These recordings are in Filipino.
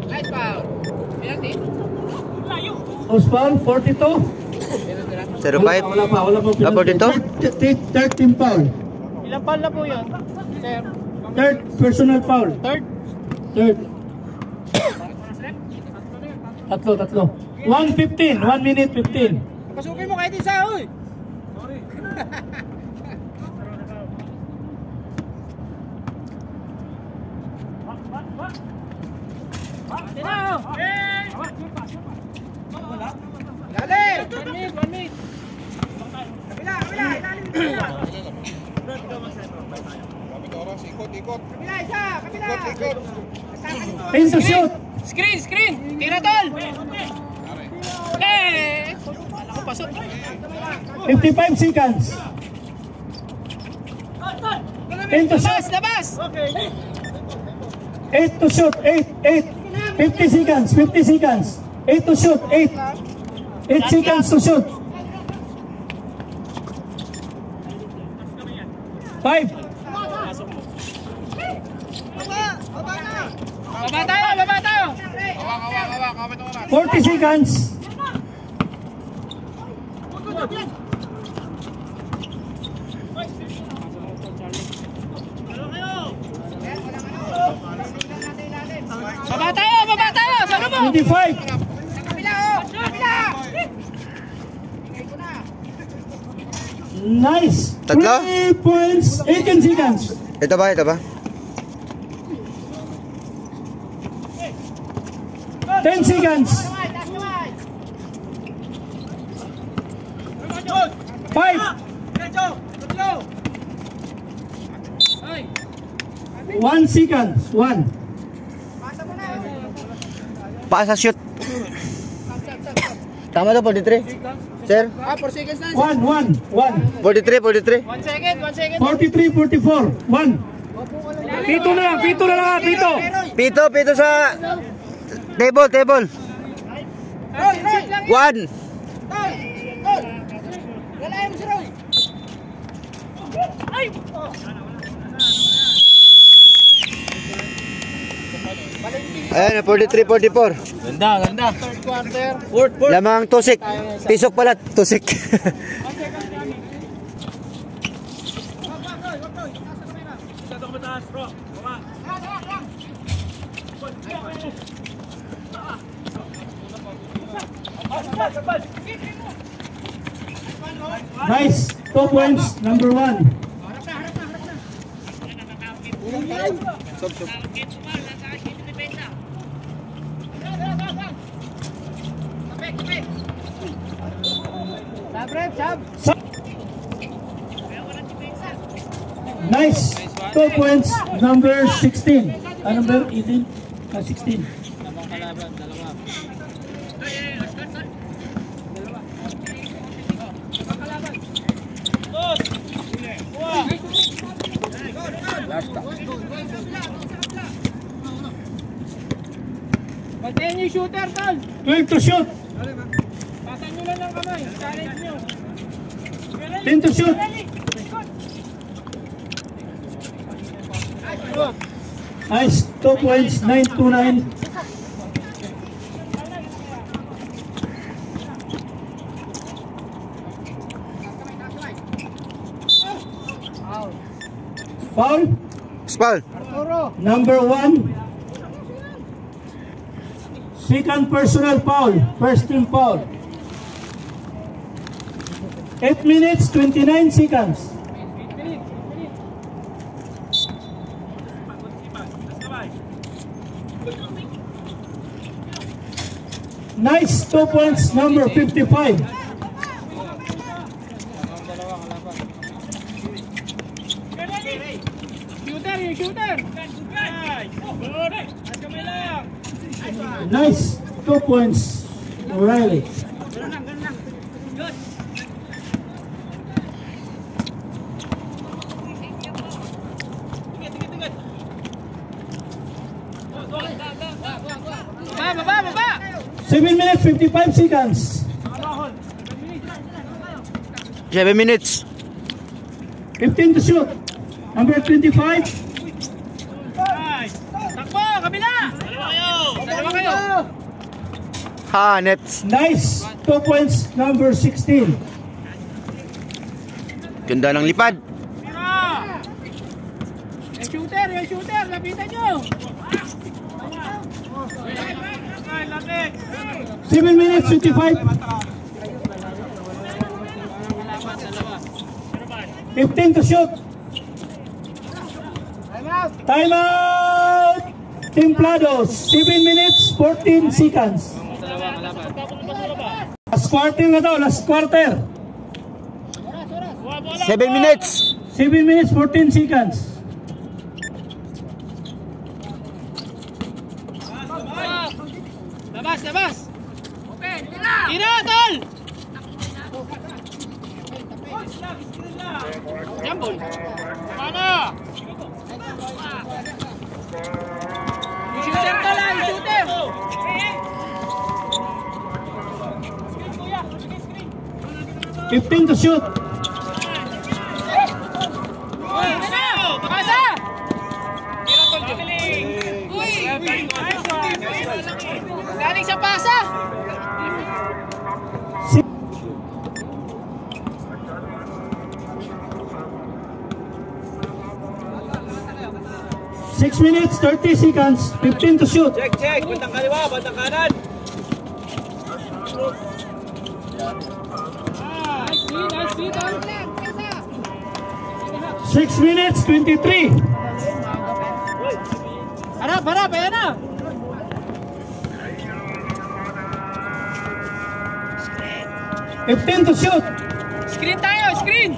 Nice foul. Osman, 42. 05. Wala pa 42. Third team foul. Ilang foul na po yun, sir? Third personal foul. Third? Third. Tatlo. 1:15. 1 minute 15. Pasukin mo kahit isa, oy! Sorry. Dali! 1 minute. Kabila, ilalim dito. Ikot. Kabila, isa! Kabila! Ikot. Pin to shoot. Screen! Tira tol! Okay! Ako pasok. 55 seconds. Pin to shoot. Labas! 8 to shoot. 8. 50 seconds. 8 to shoot. 8 seconds to shoot. 5. Baba tayo! 40 seconds. Baba tayo! Saan mo? 25. Kabila! Nice. Tatlo? 3 points. 18 seconds. Ito ba? 10 seconds. 5. 1 second. 1. Paasa shoot. Tama to, 43. Sir? 4 seconds na. 1. 43. 1 second. 43, 44. 1. Pito na lang. Pito sa table. 1. Lalayan mo si Roy. Ayan, 43, 44. Ganda. Third quarter. Fourth. Lamang tusik. Pisok pala, tusik. Nice. 2 points. Number 1. Sab. Nice. 2 points. Number 16. Number 18. 16. Tamang kalaban, dalawa. Pagdayan yung shooter, tol! 12 to shoot. Pasan nyo lang ng kamay. Challenge nyo. 10 to shoot. Nice. 2 points. 9 to 9. Foul. Spal. Number 1. Second personal foul. First team foul. 8 minutes, 29 seconds. Nice. 2 points. Number 55. Shooter! Nice. 2 points. O'Reilly. Baba! 7 minutes, 55 seconds. 7 minutes. 15 to shoot. Number 25. Takbo, kabila! Dalawa kayo! Ha, nets. Nice. 2 points. Number 16. Ganda ng lipad. Tira! Yung shooter, lapitan nyo! 7 minutes, 55. 15 to shoot. Time out. Templados. 7 minutes, 14 seconds. Last quarter na daw, last quarter. 7 minutes. 7 minutes, 14 seconds. Labas! Okay, tira, tol! Jambol! Mana? Yung shooter tol, yung shooter! 15 to shoot. Pasa! Tira tol, uy! Galing sa pasa! 6 minutes, 30 seconds, 15 to shoot. Check! Bandang kaliwa, bandang kanan! Nice, tol! 6 minutes, 23. Harap, ayan na! 15 to shoot. Screen tayo, screen!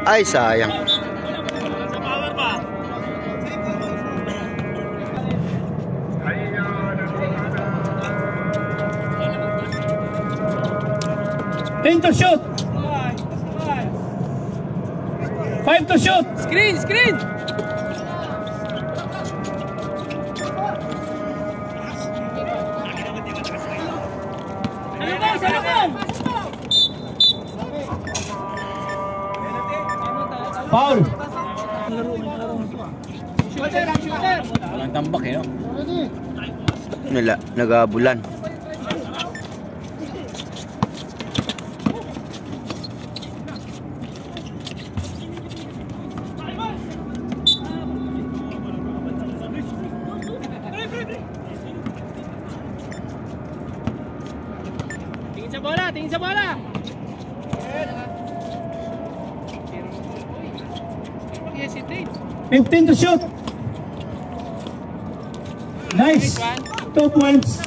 Ay, sayang. Sa power pa. Ten to shoot. 5 to shoot. Screen! Salubong! Foul. Shooter! Walang tambak eh, no? Nagabulan. Tingin sa bola! 15 to shoot. Nice. 2 points.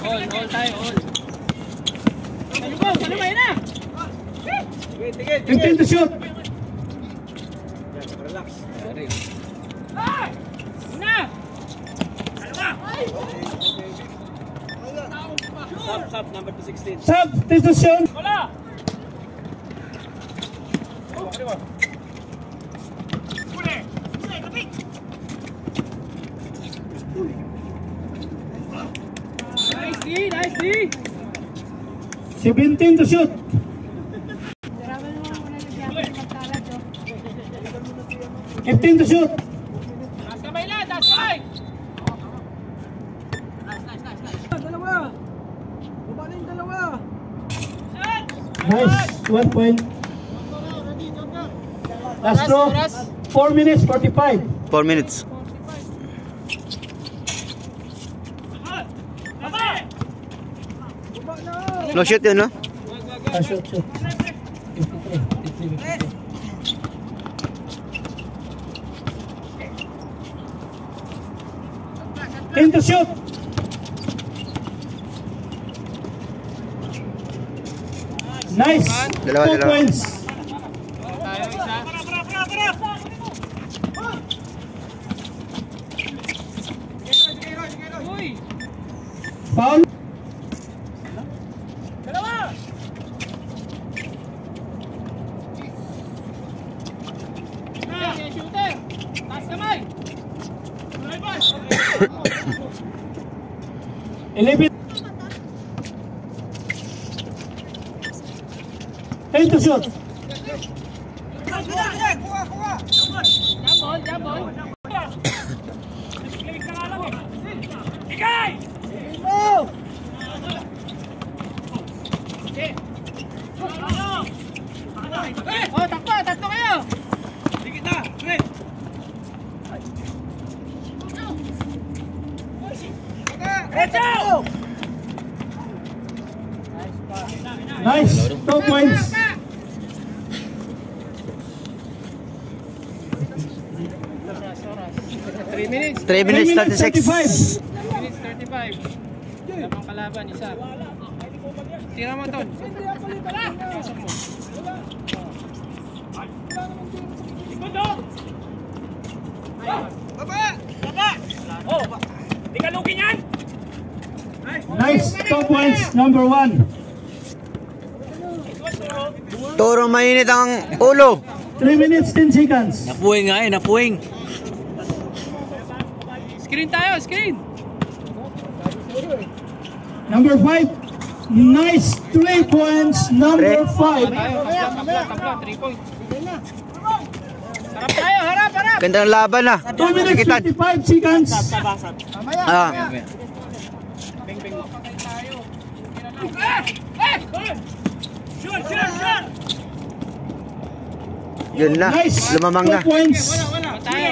All tayo. Salubay na! 15 to shoot. Na! Sub, number 16. Substitution. Bola! Nice D! 17 to shoot. 15 to shoot. Taas kamay! Dalawa! Nice. 1 point. Last throw. 4 minutes, 45. 4 minutes. No shoot yun, no? Shoot. 53. 10 to shoot. Nice. 2 points. Foul. 11. 10 to shoot. Jabol. Oh, tatlo kayo. Dikit na. Nice. 2 points. Three minutes. 3 minutes 36. 35. 35. Lamang kalaban, isa. Tira mo, Ton. Pasok mo. Oh, di ka lugin yan? Nice. 2 points. Number 1. Toro mainit ang ulo. 3 minutes 10 seconds. Napuwing nga eh, napuwing. Screen tayo, screen. Number 5. Nice. 3 points. Number 5. Tabla, 3 points. Harap tayo, harap. Ganda ng laban ah. 2 minutes Dikitan. 55 seconds. Ah. Sure! Yun na. Nice. Lumamang 2 na. points. Tayo.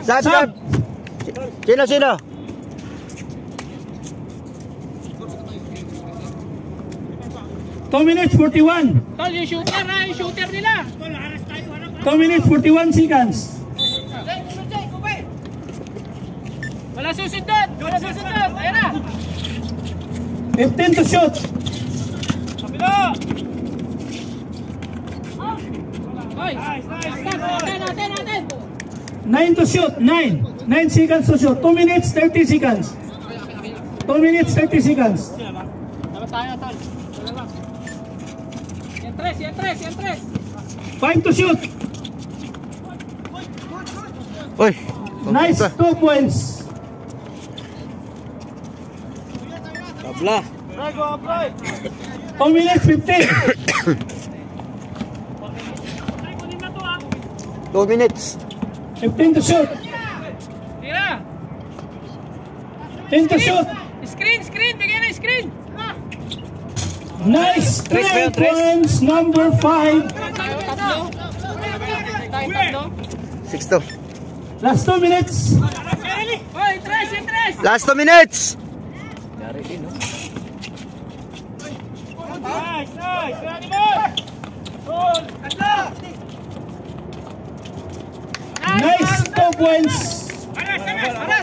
Sab. Sino? 2 minutes 41. Tol, yung shooter nila. 2 minutes 41 seconds. Wala susundot. Ayan na. 15 to shoot. Hoy. Natin. 9 to shoot. 9 seconds to shoot. 2 minutes 30 seconds. 2 minutes 30 seconds. Dapat tayo, Tol. Yan tres. 5 to shoot. Uy. Nice. 2 points. Tabla. 2 minutes 15. 2 minutes. 15 to shoot. Tira. 10 to shoot. Screen. Bigyan na screen. Nice. 3 points. Number 5. Tayo tatlo. 6 to. Last 2 minutes. Hoy, tres. Last 2 minutes. Nice. 2 points.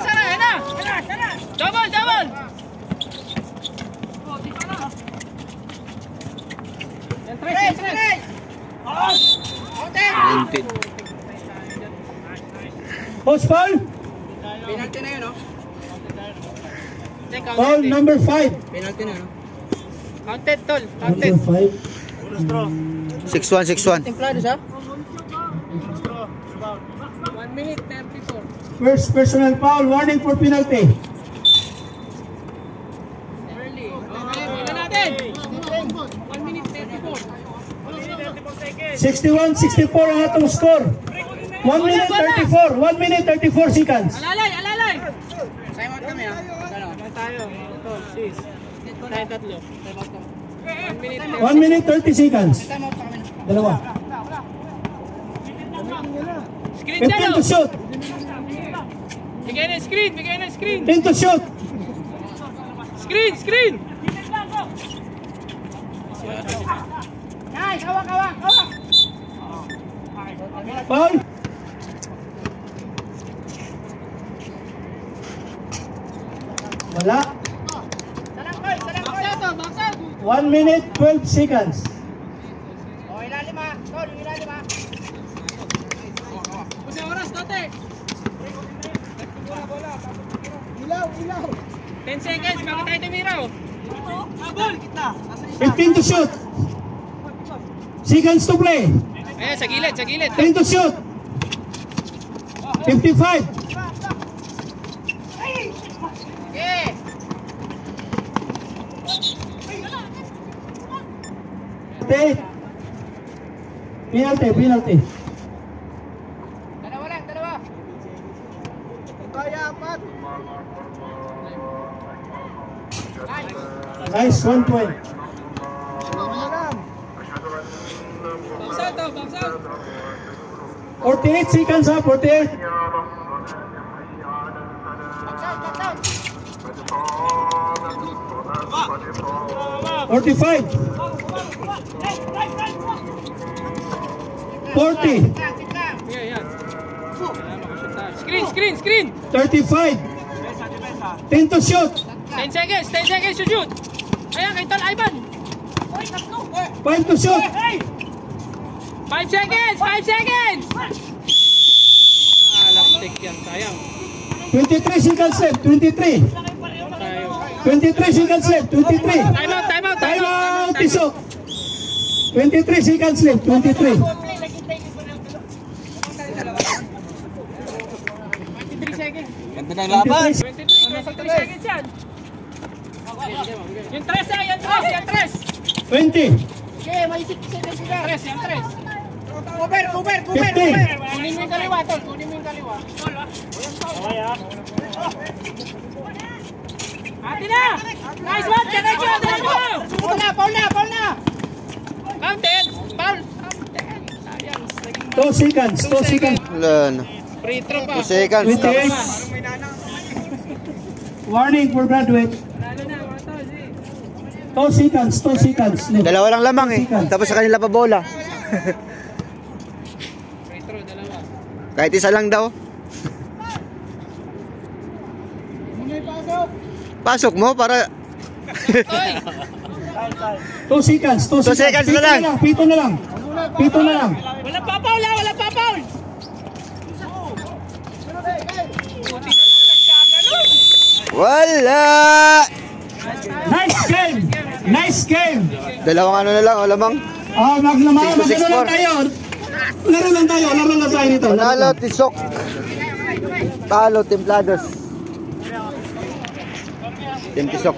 Sana. Double. Yan, tres. Post foul. Penalty na yun, no? Foul number 5. Penalty na, no? Counted, Tol. Number 5. 6-1. Templado siya? 1 minute 34. First personal foul. Warning for penalty. Early. Okay, wala natin. 1 minute 34. 61-64 ang atong score. 1 minute 34. 1 minute 34 seconds. Alalay. Time out kami, ha? Ano tayo? Tol, sis. Tayo tatlo. 1 minute 30 seconds. Dalawa. Screen 15 dyan, to shoot. Bigay na screen. 10 to shoot. Screen. Nice, hawak. Foul. Wala. Baksa. 1 minute 12 seconds. Ilalim ha. Kasi oras, Tote. Ilaw. 10 seconds, bago tayo tumira, oh. 15 to shoot. Seconds to play. Ayan, sa gilid. 10 to shoot. 55. Okay. Penalty. Dalawa lang, dalawa. Nice, 1 point. Box out to, box out. 48 seconds ha, 48. Box out, box out. 45. 40. Screen. 35. 10 to shoot. 10 seconds to shoot. Ayan, kay Tol Ivan. 5 to shoot. 5 seconds. Lastik yan, sayang. 23 seconds left. 23. 23 seconds left. 23. Time out. Tisok. 23 seconds left. 23. 23 seconds. Ganda ng laban. 23 seconds yan. Yung 3 yan, yung 3. 20. Okay, may 6 seconds ka. Yung 3. Cover. 15. Kunin mo yung kaliwa, tol. Kunin mo yung kaliwa. Ate na! Nice one! Diretso! Foul na. Counted! Foul! 2 seconds. Wala na. Free throw pa. 2 seconds. 28. Warning for graduate. 2 seconds left. Dalawa lang lamang eh. Tapos sa kanila pa bola. Kahit isa lang daw. Pasok mo para 2 seconds. 2 seconds na lang. Pito na lang. Walang papaul! Wala. Nice game. Dalawang ano na lang, o lamang. Laro lang tayo dito. Panalo, Tisok. Talo, Templados. Team Tisok.